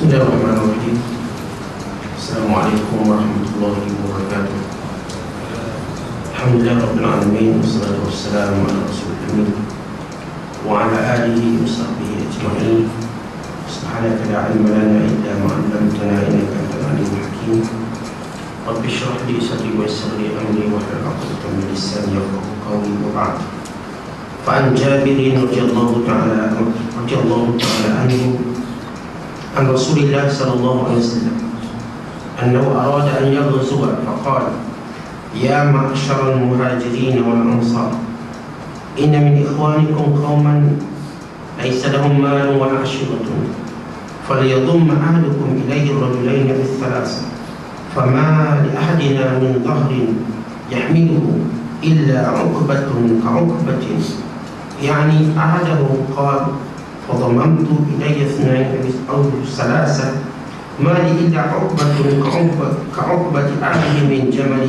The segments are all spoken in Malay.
Bismillahirrahmanirrahim. Assalamualaikum warahmatullahi wabarakatuh. Alhamdulillah rabbil alamin, wassalatu wassalamu ala rasulil amin wa ala alihi wa sahbihi ajma'in. Subhanaka la ilma lana illa ma 'allamtana innaka antal alimul hakim. Rabbi shrah li sadri wa yassir li amri wahlul 'uqdatam min lisani yafqahu qawli. Wa ba'd. Fa an Jabir radhiyallahu ta'ala anhu عن رسول الله صلى الله عليه وسلم أنه أراد أن يغزو فقال: يا معشر المهاجرين والأنصار، إن من إخوانكم قوما ليس لهم مال ولا عشيرة، فليضم أحدكم إليه الرجلين بالثلاثة، فما لأحدنا من ظهر يحمله إلا عقبة كعقبة، يعني أحده قال: فضممت إلي اثنين أو ثلاثة، ما لي إلا عقبة كعقبة أهل من جمل.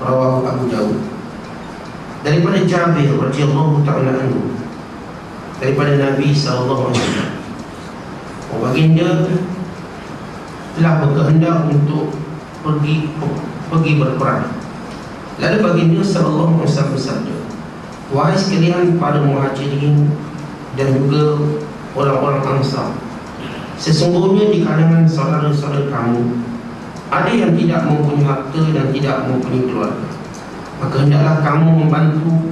رواه Abu Dawud. Daripada Jabir radhiyallahu ta'ala anhu, daripada Nabi sallallahu alaihi wasallam, baginda telah berkehendak untuk pergi berperang. Lalu baginda sallallahu alaihi wasallam bersabda: wahai sekalian para muhajirin dan juga orang-orang Ansar, sesungguhnya di kalangan saudara-saudara kamu ada yang tidak mempunyai harta dan tidak mempunyai keluarga, maka hendaklah kamu membantu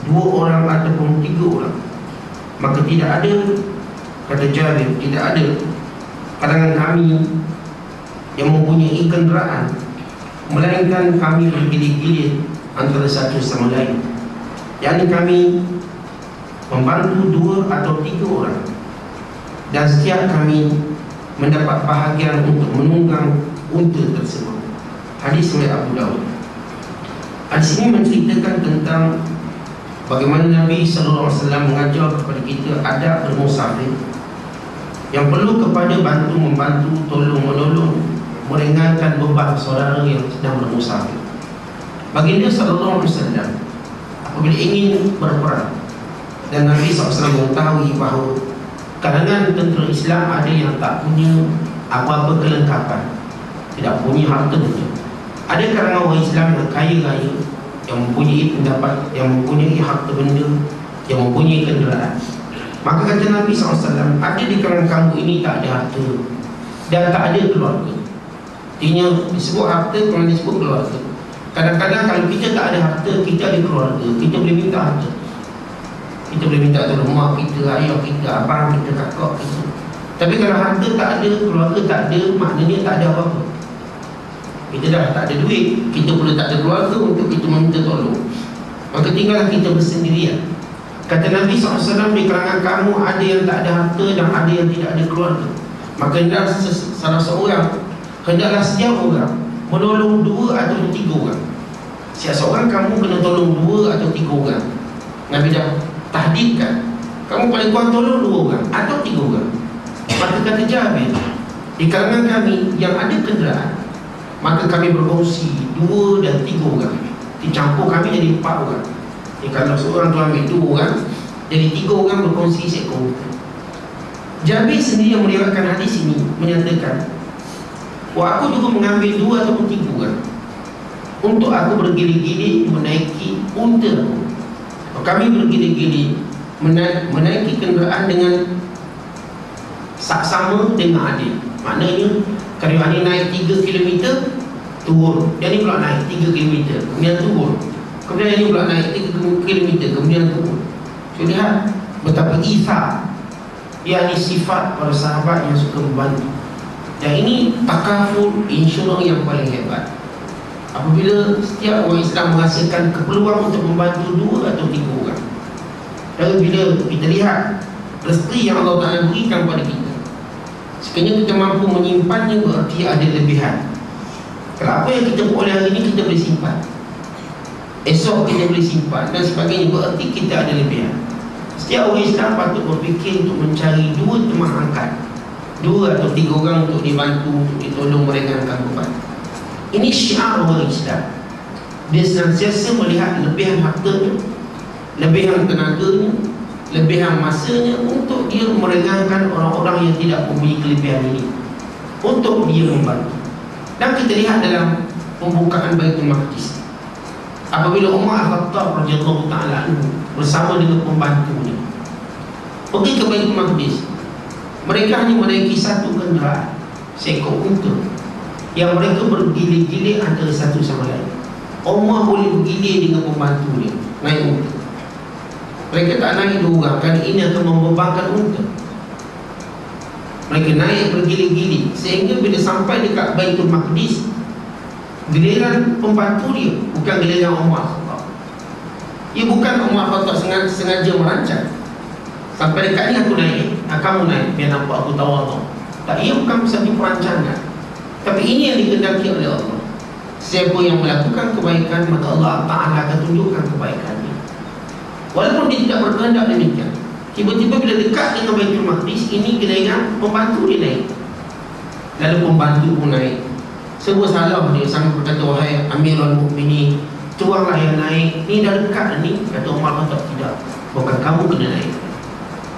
2 orang ataupun 3 orang. Maka tidak ada, kata Jabir, tidak ada kalangan kami yang mempunyai kenderaan, melainkan kami bergilir-gilir antara satu sama lain, yakni kami membantu 2 atau 3 orang, dan setiap kami mendapat bahagian untuk menunggang unta tersebut. Hadis oleh Abu Dawud. Hadis ini menceritakan tentang bagaimana Nabi SAW mengajar kepada kita adab bermusafir, yang perlu kepada membantu, tolong-menolong, meringankan beban saudara yang sedang bermusafir. Baginda SAW apabila ingin berperang, dan Nabi SAW mengetahui bahawa kalangan tentera Islam ada yang tak punya apa-apa kelengkapan, tidak punya harta dunia. Ada kalangan orang Islam yang kaya raya, yang mempunyai pendapat, yang mempunyai harta benda, yang mempunyai kenderaan. Maka kata Nabi SAW, ada di kalangan kamu ini tak ada harta dan tak ada keluarga. Artinya disebut harta, kalau disebut keluarga. Kadang-kadang kalau kita tak ada harta, kita ada keluarga, kita boleh minta harta. Kita boleh minta tolong mak kita, ayah kita, abang kita, kakak kita. Tapi kalau harta tak ada, keluarga tak ada, maknanya tak ada apa-apa. Kita dah tak ada duit, kita pula tak ada keluarga untuk kita meminta tolong, maka tinggallah kita bersendirian. Kata Nabi SAW, di kalangan kamu ada yang tak ada harta dan ada yang tidak ada keluarga, maka hendaklah salah seorang, hendaklah setiap orang menolong 2 atau 3 orang. Setiap seorang kamu kena tolong 2 atau 3 orang. Nabi dah tahdidkan, kamu paling kurang tolong 2 orang atau 3 orang. Maka kata Jabir, di kalangan kami yang ada kenderaan, maka kami berkongsi 2 dan 3 orang, dicampur kami jadi 4 orang. Kalau seorang tu ambil 2 orang, jadi 3 orang berkongsi seekor unta. Jabir sendiri yang meriwayatkan hadis ini menyatakan, aku juga mengambil 2 ataupun 3 orang untuk aku bergilir-gilir menaiki unta aku. Kami bergilir-gilir menaiki kenderaan dengan sama dengan adil. Maknanya kalau yang ini naik 3 km turun, yang ini pula naik 3 km kemudian turun, kemudian yang ini pula naik 3 km kemudian turun. So lihat betapa ithar, yakni sifat para sahabat yang suka membantu. Dan ini takaful insyaallah yang paling hebat. Apabila setiap orang Islam merasakan keperluan untuk membantu 2 atau 3 orang. Dan bila kita lihat rezeki yang Allah Ta'ala berikan pada kita, sekiranya kita mampu menyimpannya, berarti ada lebihan. Kalau apa yang kita peroleh hari ini kita boleh simpan, esok kita boleh simpan dan sebagainya, berarti kita ada lebihan. Setiap orang Islam patut berfikir untuk mencari 2 teman angkat, 2 atau 3 orang untuk dibantu, untuk ditolong meringankan beban. Ini syiar orang Islam. Dia senantiasa melihat lebihan hartanya, lebihan tenaganya, lebihan masanya untuk dia meringankan orang-orang yang tidak mempunyai kelebihan ini. untuk dia membantu. Dan kita lihat dalam pembukaan Baitul Maqdis, apabila Umar Al-Khattab radhiyallahu ta'ala anhu bersama dengan pembantunya pergi ke Baitul Maqdis, mereka hanya menaiki satu kenderaan, seekor unta, yang mereka bergilir-gilir antara satu sama lain. Umar boleh bergilir dengan pembantunya naik unta. Mereka tak naik dua orang, kerana ini akan membebankan unta. Mereka naik bergilir-gilir, sehingga bila sampai dekat Baitul Maqdis, giliran pembantu dia, bukan giliran Umar Khattab. Ia bukan Umar Khattab sengaja merancang, sampai dekat ni aku naik, kamu naik, biar nampak aku tawaduk. Tak, ia bukan satu perancangan. Tapi ini yang dikehendaki oleh Allah. Siapa yang melakukan kebaikan, maka Allah Ta'ala akan tunjukkan kebaikannya, walaupun dia tidak berkehendak demikian. Tiba-tiba bila dekat dengan Baitul Maqdis, ini giliran pembantu dia naik. Lalu pembantu pun naik. Semua salah dia, sampai berkata, wahai Amirul Mukminin, tuanglah yang naik. Ni dah dekat ni. Kata Umar kata, tidak, bukan kamu kena naik.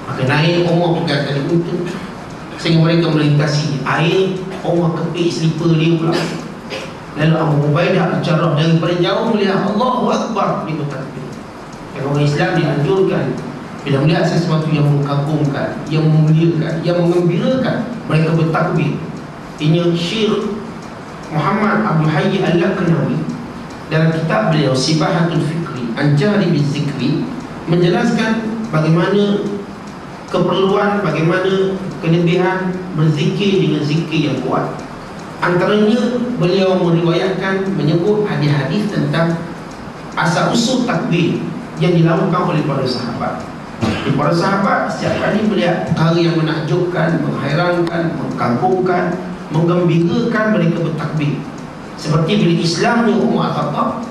Maka naik, Umar pegang tali unta, sehingga mereka melintasi air. Umar kepik slipper dia pula. Lalu Abu Ubaidah Al-Jarrah daripada jauh melihat Allahu Akbar, dia bertakbir. Dan orang Islam dianjurkan bila melihat sesuatu yang mengagumkan, yang memuliakan, yang mengembirakan, mereka bertakbir. Ini Syekh Muhammad Abdul Hayy Al-Laknawi dalam kitab beliau Sibahatul Fikri An-Jahri Bizikri menjelaskan bagaimana keperluan, bagaimana kelebihan berzikir dengan zikir yang kuat. Antaranya beliau meriwayatkan, menyebut hadis-hadis tentang asal-usul takbir yang dilakukan oleh para sahabat. Para sahabat setiap kali melihat perkara yang menakjubkan, menghairankan, mengagumkan, menggembirakan, mereka bertakbir. Seperti bila Islamnya Umar Al-Khattab,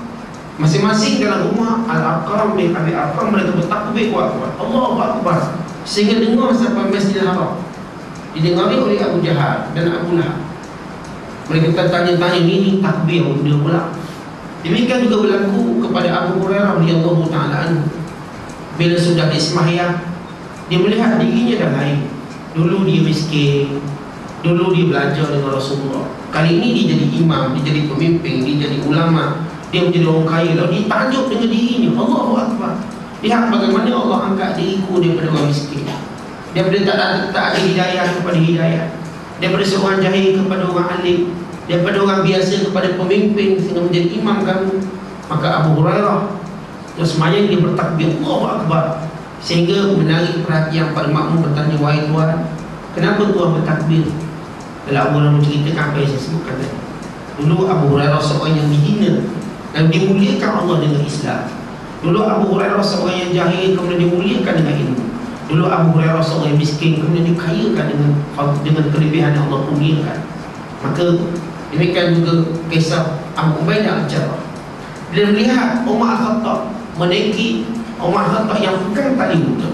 masing-masing dalam rumah Al-Aqram bin Abi Aqram, mereka bertakbir kuat-kuat, Allahu Akbar, sehingga dengar sampai Masjidil Haram, didengari oleh Abu Jahal dan Abu Lahab. Mereka tanya-tanya, ini takbir dia pula. Demikian juga berlaku kepada Abu Hurairah radhiyallahu ta'ala anhu. Bila sudah sembahyang, dia melihat dirinya dah lain. Dulu dia miskin, dulu dia belajar dengan Rasulullah, kali ini dia jadi imam, dia jadi pemimpin, dia jadi ulama, dia menjadi orang kaya. Lalu dia tajuk dengan dirinya, Allahu Akbar. Lihat bagaimana Allah angkat diriku daripada orang miskin, daripada tak ada hidayah kepada hidayah, daripada seorang jahil kepada orang alim, daripada orang biasa kepada pemimpin, sehingga menjadi imam kamu. Maka Abu Hurairah terus semayang, dia bertakbir Allahu Akbar, sehingga menarik perhatian para makmum, bertanya, wahai tuan, kenapa tuan bertakbir? Lalu Abu Hurairah menceritakan apa yang saya sebutkan tadi. Dulu Abu Hurairah seorang yang dihina dan dimuliakan Allah dengan Islam. Dulu Abu Hurairah seorang yang jahil, kemudian dimuliakan dengan ilmu. Dulu Abu Hurairah seorang yang miskin, kemudian dikayakan dengan kelebihan yang Allah kurniakan. Maka demikian juga kisah Abu Ubaidah Al-Jarrah. Bila melihat Umar Al-Khattab menaiki, Umar Al-Khattab yang pegang tali unta,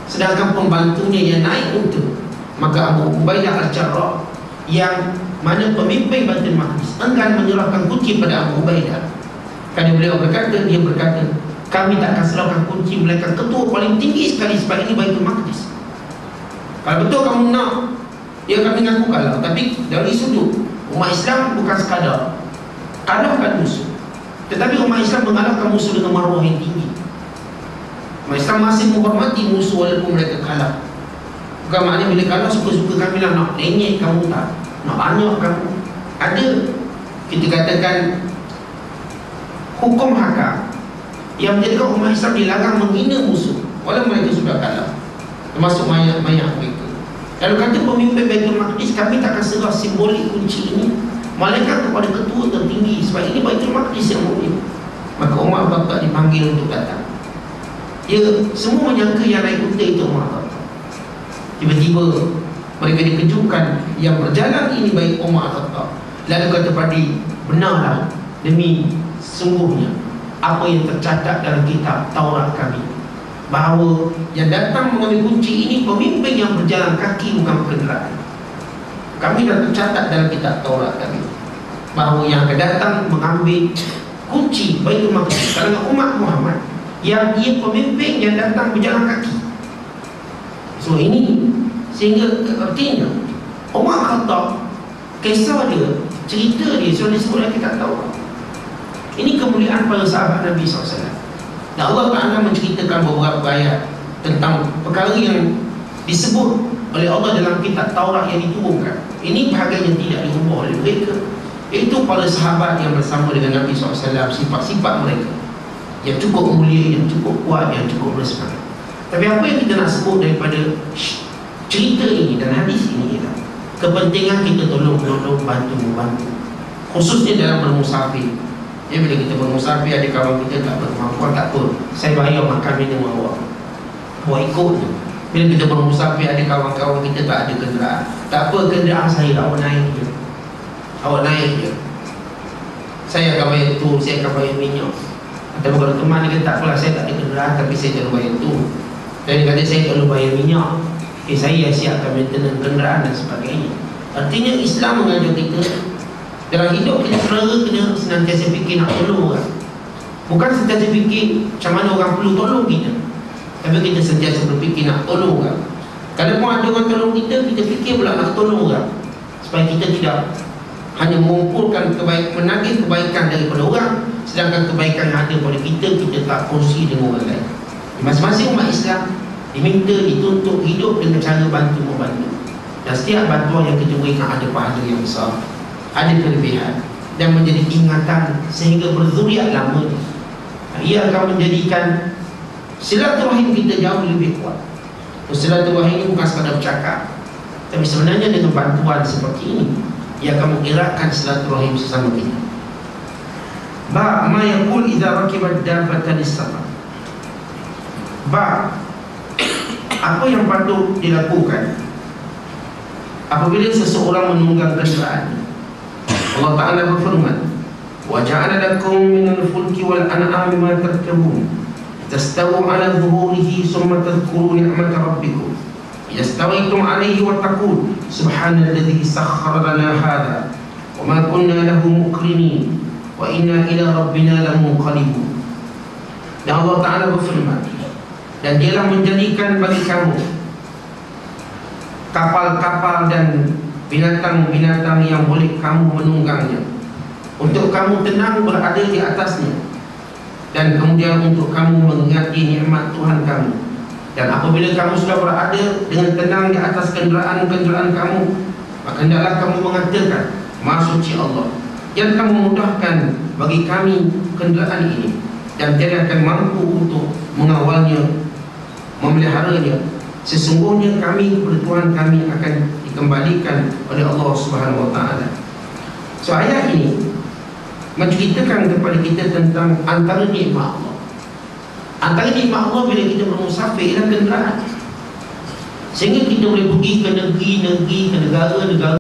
sedangkan pembantunya yang naik unta, maka Abu Ubaidah Al-Jarrah yang mana pemimpin Baitul Maqdis enggan menyerahkan kunci pada Abu Ubaidah. Kerana beliau berkata, dia berkata, kami tak akan serahkan kunci melainkan ketua paling tinggi sekali, sebab ini Baitul Maqdis. Kalau betul kamu nak, ya kami ngaku kalah. Tapi dari sudut umat Islam bukan sekadar kalahkan musuh, tetapi umat Islam mengalahkan musuh dengan maruah yang tinggi. Umat Islam masih menghormati musuh walaupun mereka kalah. Bukan maknanya bila kalah suka-suka kami lah nak lenyek kamu, tak, nak banyak kamu. Ada, kita katakan, hukum hakam yang menjadikan umat Islam dilarang menghina musuh walaupun mereka sudah kalah, termasuk mayat-mayat mereka. Lalu kata pemimpin Baitul Maqdis, kami tak akan serah simbolik kunci ini malaikat kepada ketua tertinggi, sebab ini Baitul Maqdis yang mulia. Maka Umar Khattab dipanggil untuk datang. Ya, semua menyangka yang naik unta itu Umar Khattab. Tiba-tiba mereka dikejutkan, yang berjalan ini baik Umar Khattab. Lalu kata Padi, benarlah demi sungguhnya apa yang tercatat dalam kitab Taurat kami, bahawa yang datang mengambil kunci ini pemimpin yang berjalan kaki, bukan berkenderaan. Kami dah tercatat dalam kitab Taurat kami bahawa yang akan datang mengambil kunci Baitul Maqdis kalangan umat Muhammad, yang ia pemimpin yang datang berjalan kaki. So ini sehingga artinya Umar Khattab kisah dia, cerita dia sudah disebut dalam kitab Taurat. Ini kemuliaan para sahabat Nabi SAW. Dan Allah Ta'ala menceritakan beberapa ayat tentang perkara yang disebut oleh Allah dalam kitab Taurat yang diturunkan. Ini bahagian yang tidak diubah oleh mereka, iaitu para sahabat yang bersama dengan Nabi SAW, sifat-sifat mereka yang cukup mulia, yang cukup kuat, yang cukup bersemangat. Tapi apa yang kita nak sebut daripada cerita ini dan hadis ini ialah kepentingan kita tolong-menolong, bantu-membantu, khususnya dalam bermusafir. Ya, bila kita bermusafir, ada kawan kita tak berkemampuan, tak apa, saya bayar makan minum awak ikut je. Bila kita bermusafir, ada kawan-kawan kita tak ada kenderaan, tak apa, kenderaan saya awak naik je, saya akan bayar tu, saya akan bayar minyak. Atau kalau teman dia kata tak apalah, saya tak ada kenderaan tapi saya tolong bayar tu, dan dia kata saya tolong bayar minyak, saya siapkan maintenance kenderaan dan sebagainya. Artinya Islam mengajar kita dalam hidup kita kena senantiasa fikir nak tolong orang. Bukan sentiasa fikir macam mana orang perlu tolong kita, tapi kita sentiasa berfikir nak tolong orang. Kalau pun ada orang tolong kita, kita fikir pula nak tolong orang, supaya kita tidak hanya mengumpulkan menagih kebaikan daripada orang, sedangkan kebaikan yang ada pada kita, kita tak kongsi dengan orang lain. Masing-masing umat Islam diminta, dituntut hidup dengan cara bantu-membantu. Dan setiap bantuan yang kita berikan ada pahala yang besar, ada kelebihan, dan menjadi ingatan sehingga berzuriat lamanya. Ia akan menjadikan silaturahim kita jauh lebih kuat. Silaturahim ini bukan sekadar bercakap, tapi sebenarnya dengan bantuan seperti ini, ia akan mengeratkan silaturahim sesama kita. Ba' ma yaqul idza rakibat dabbata lis-safar. Ba', apa yang patut dilakukan apabila seseorang menunggang kenderaan. Allah Ta'ala berfirman, wa ja'ala lakum minal fulki wal an'ami ma tarkabun tastawu ala zuhurihi summa tadhkuru ni'mata rabbikum yastawaitum alaihi wa taqul subhanalladzi sakhkhara lana hadha wa ma kunna lahu muqrinin wa inna ila rabbina lamunqalibun. Dan Allah Ta'ala berfirman, dan dialah menjadikan bagi kamu kapal-kapal dan binatang-binatang yang boleh kamu menunggangnya, untuk kamu tenang berada di atasnya, dan kemudian untuk kamu mengingati nikmat Tuhan kamu. Dan apabila kamu sudah berada dengan tenang di atas kenderaan-kenderaan kamu, maka hendaklah kamu mengatakan, Maha Suci Allah, yang kamu mudahkan bagi kami kenderaan ini, dan tiada akan mampu untuk mengawalnya, memeliharanya. Sesungguhnya kami kepada Tuhan kami akan dikembalikan oleh Allah Subhanahu Wa Taala. So ayat ini menceritakan kepada kita tentang antara nikmat Allah. Antara nikmat Allah bila kita bermusafir ialah kenderaan, sehingga kita boleh pergi ke negeri-negeri, ke negara-negara